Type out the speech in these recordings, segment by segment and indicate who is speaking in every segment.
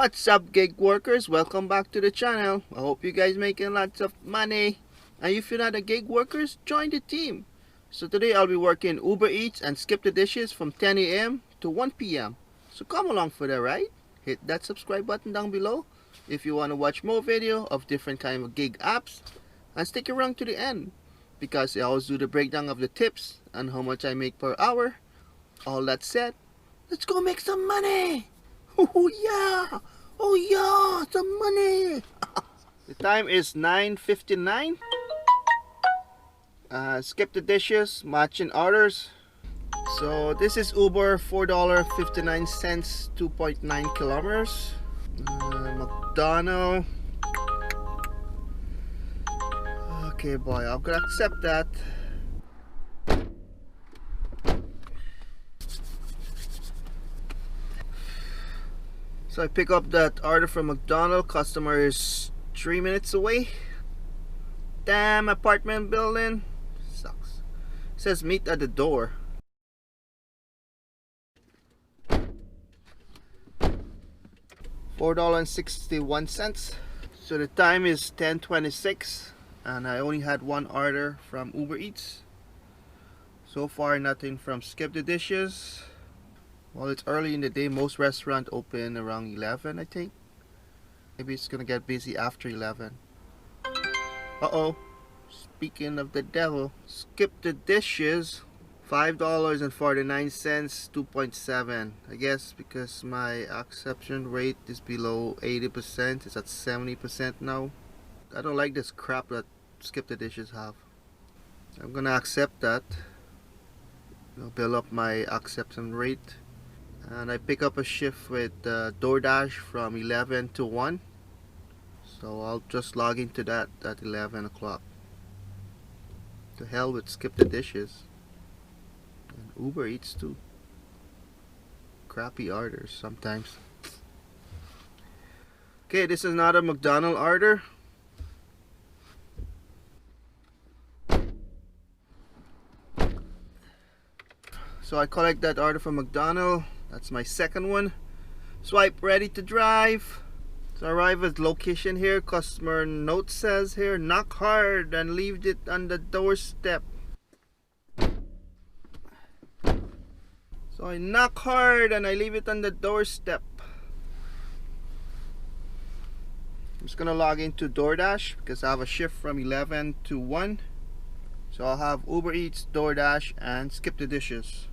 Speaker 1: What's up, gig workers? Welcome back to the channel. I hope you guys making lots of money. And if you're not a gig workers, join the team. So today I'll be working Uber Eats and skip the dishes from 10 a.m. to 1 p.m. So come along for the ride. Hit that subscribe button down below if you want to watch more video of different kind of gig apps. And stick around to the end because I always do the breakdown of the tips and how much I make per hour. All that said, let's go make some money. Oh yeah! Oh yeah! Some money! The time is 9:59. Skip the dishes, matching orders. So this is Uber, $4.59, 2.9 kilometers. McDonald's. Okay, boy, I'm gonna accept that. So I pick up that order from McDonald's. Customer is 3 minutes away. Damn apartment building. Sucks. It says meet at the door. $4.61. So the time is 10:26 and I only had one order from Uber Eats. So far nothing from Skip the Dishes. Well, it's early in the day. Most restaurants open around 11, I think. Maybe it's gonna get busy after 11. Uh-oh. Speaking of the devil, Skip the Dishes, $5.49, 2.7. I guess because my acceptance rate is below 80%. It's at 70% now. I don't like this crap that Skip the Dishes have. I'm gonna accept that. I'll build up my acceptance rate. And I pick up a shift with Doordash from 11 to 1. So I'll just log into that at 11 o'clock. To hell with Skip the Dishes. And Uber Eats too. Crappy orders sometimes. Okay, this is not a McDonald's order. So I collect that order from McDonald's. That's my second one. Swipe ready to drive. So I arrive at location here. Customer note says here, knock hard and leave it on the doorstep. So I knock hard and I leave it on the doorstep. I'm just gonna log into Doordash because I have a shift from 11 to 1. So I'll have Uber Eats, Doordash, and Skip the Dishes.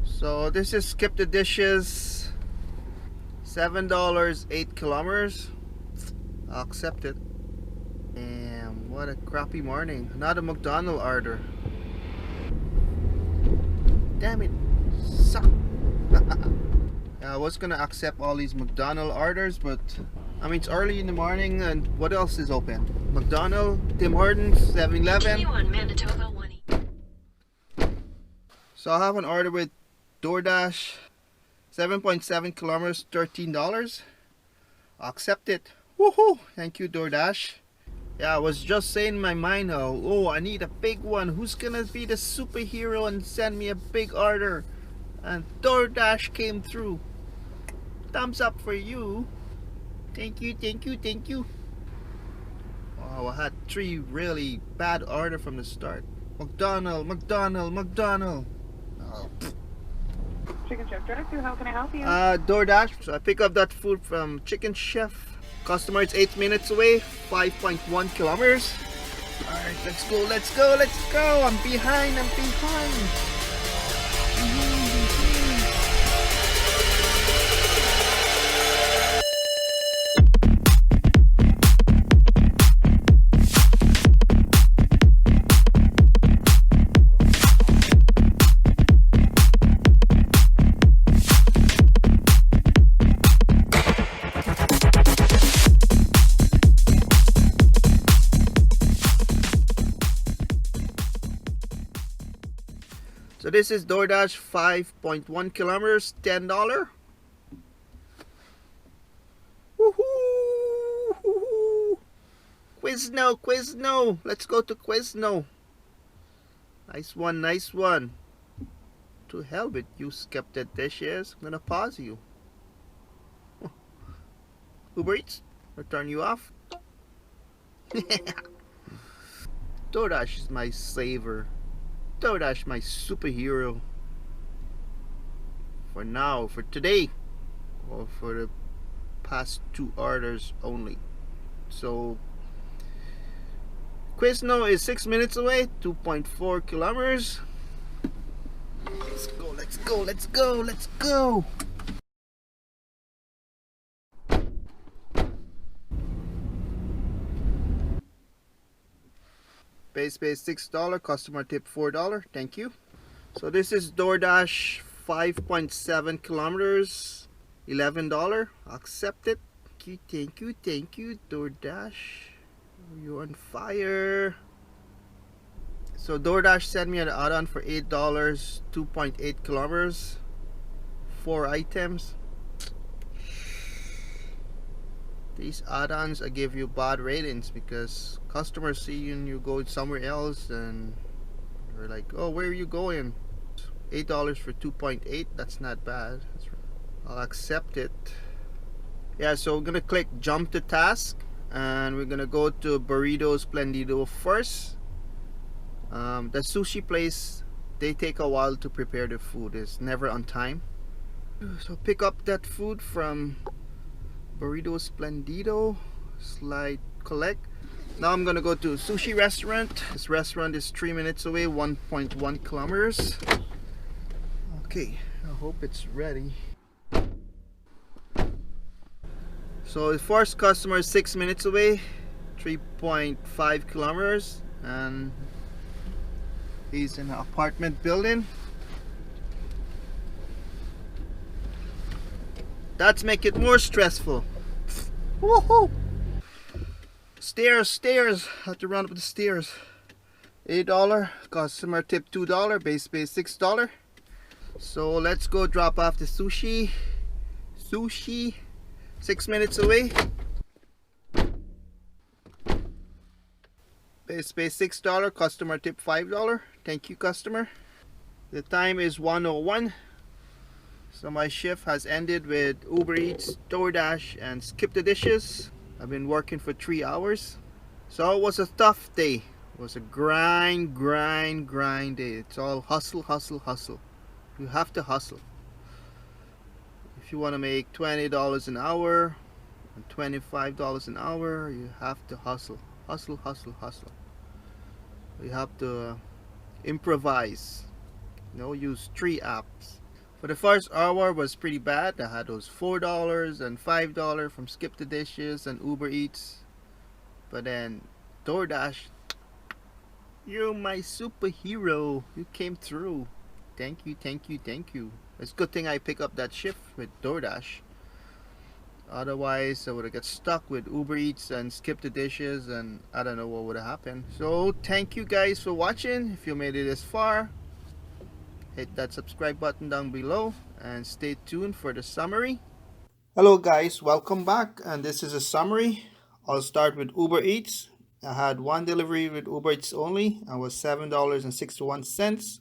Speaker 1: So this is Skip the Dishes, $7, 8 kilometers. I'll accept it. Damn, what a crappy morning. Not a McDonald's order. Damn it, suck. I was gonna accept all these McDonald's orders, but I mean it's early in the morning and what else is open? McDonald's, Tim Hortons, 7-Eleven. So I have an order with Doordash, 7.7 kilometers, $13. I'll accept it. Woohoo! Thank you, Doordash. Yeah, I was just saying in my mind how, oh, I need a big one. Who's gonna be the superhero and send me a big order? And Doordash came through. Thumbs up for you. Thank you, thank you, thank you. Wow, I had 3 really bad orders from the start. McDonald's. Oh.
Speaker 2: Chicken Chef Drive-Thru, how can I help you?
Speaker 1: Doordash. So I pick up that food from Chicken Chef. Customer is 8 minutes away, 5.1 kilometers. Alright, let's go. I'm behind. So this is Doordash, 5.1 kilometers, $10. Woohoo! Quizno. Let's go to Quizno. Nice one. To hell with you, Skip the Dishes. I'm gonna pause you. Ubereats, or turn you off. Doordash is my saver. Doordash my superhero. For now, for today, or for the past 2 orders only. So Quizno is 6 minutes away, 2.4 kilometers. Let's go, let's go, let's go, let's go. Base pay $6, customer tip $4. Thank you. So this is Doordash, 5.7 kilometers, $11. Accept it. Thank you, Doordash. You're on fire. So Doordash sent me an add-on for $8, 2.8 kilometers, 4 items. These add-ons I give you bad ratings because customers see you and you go somewhere else and they're like, oh, where are you going? $8 for 2.8, that's not bad. I'll accept it. Yeah, so we're gonna click jump to task and we're gonna go to Burrito Splendido first. The sushi place, they take a while to prepare the food. It's never on time. So pick up that food from Burrito Splendido, slide collect. Now I'm gonna go to sushi restaurant. This restaurant is 3 minutes away, 1.1 kilometers. Okay, I hope it's ready. So the first customer is 6 minutes away, 3.5 kilometers, and he's in an apartment building. That's make it more stressful. Woohoo! Stairs. Have to run up the stairs. $8, customer tip $2, base pay $6. So let's go drop off the sushi. 6 minutes away. Base pay $6, customer tip $5. Thank you, customer. The time is 1:01. So my shift has ended with Ubereats, Doordash, and Skip the Dishes. I've been working for 3 hours. So it was a tough day. It was a grind day. It's all hustle. You have to hustle. If you want to make $20 an hour and $25 an hour, you have to hustle. Hustle. You have to improvise. Use 3 apps. For the first hour was pretty bad. I had those $4 and $5 from Skip the Dishes and Ubereats. But then Doordash, you're my superhero. You came through. Thank you. It's a good thing I pick up that shift with Doordash. Otherwise I would have got stuck with Ubereats and Skip the Dishes and I don't know what would have happened. So thank you guys for watching. If you made it this far, hit that subscribe button down below and stay tuned for the summary. Hello guys, welcome back, and this is a summary. I'll start with Ubereats. I had 1 delivery with Ubereats only and was $7.61.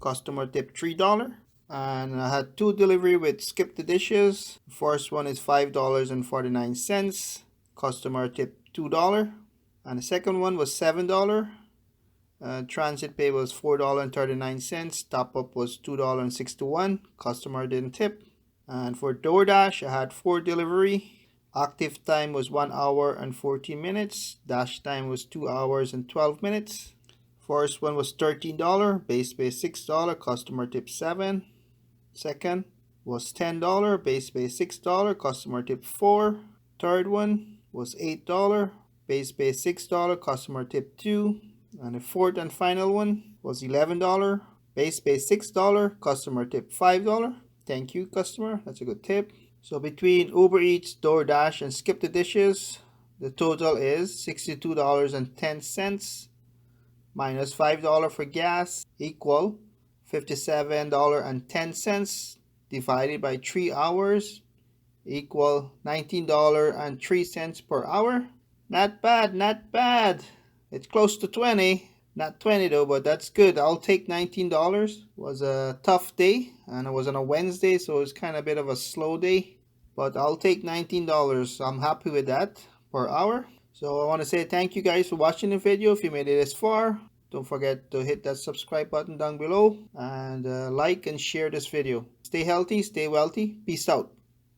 Speaker 1: Customer tip $3. And I had 2 delivery with Skip the Dishes. The first one is $5.49. Customer tip $2. And the second one was $7. Transit pay was $4.39. Top up was $2.61. Customer didn't tip. And for Doordash, I had 4 delivery. Active time was 1 hour and 14 minutes. Dash time was 2 hours and 12 minutes. First one was $13. Base pay $6. Customer tip $7. Second was $10. Base pay $6. Customer tip $4. Third one was $8. Base pay $6. Customer tip $2. And the fourth and final one was $11. Base pay $6. Customer tip $5. Thank you, customer. That's a good tip. So between Ubereats, Doordash, and Skip the Dishes, the total is $62.10 minus $5 for gas equal $57.10 divided by 3 hours equal $19.03 per hour. Not bad. It's close to 20. Not 20 though, but that's good. I'll take $19. It was a tough day and it was on a Wednesday, so it was kind of a bit of a slow day. but I'll take $19. I'm happy with that per hour. So I want to say thank you guys for watching the video. If you made it this far, don't forget to hit that subscribe button down below and like and share this video. Stay healthy, stay wealthy. Peace out.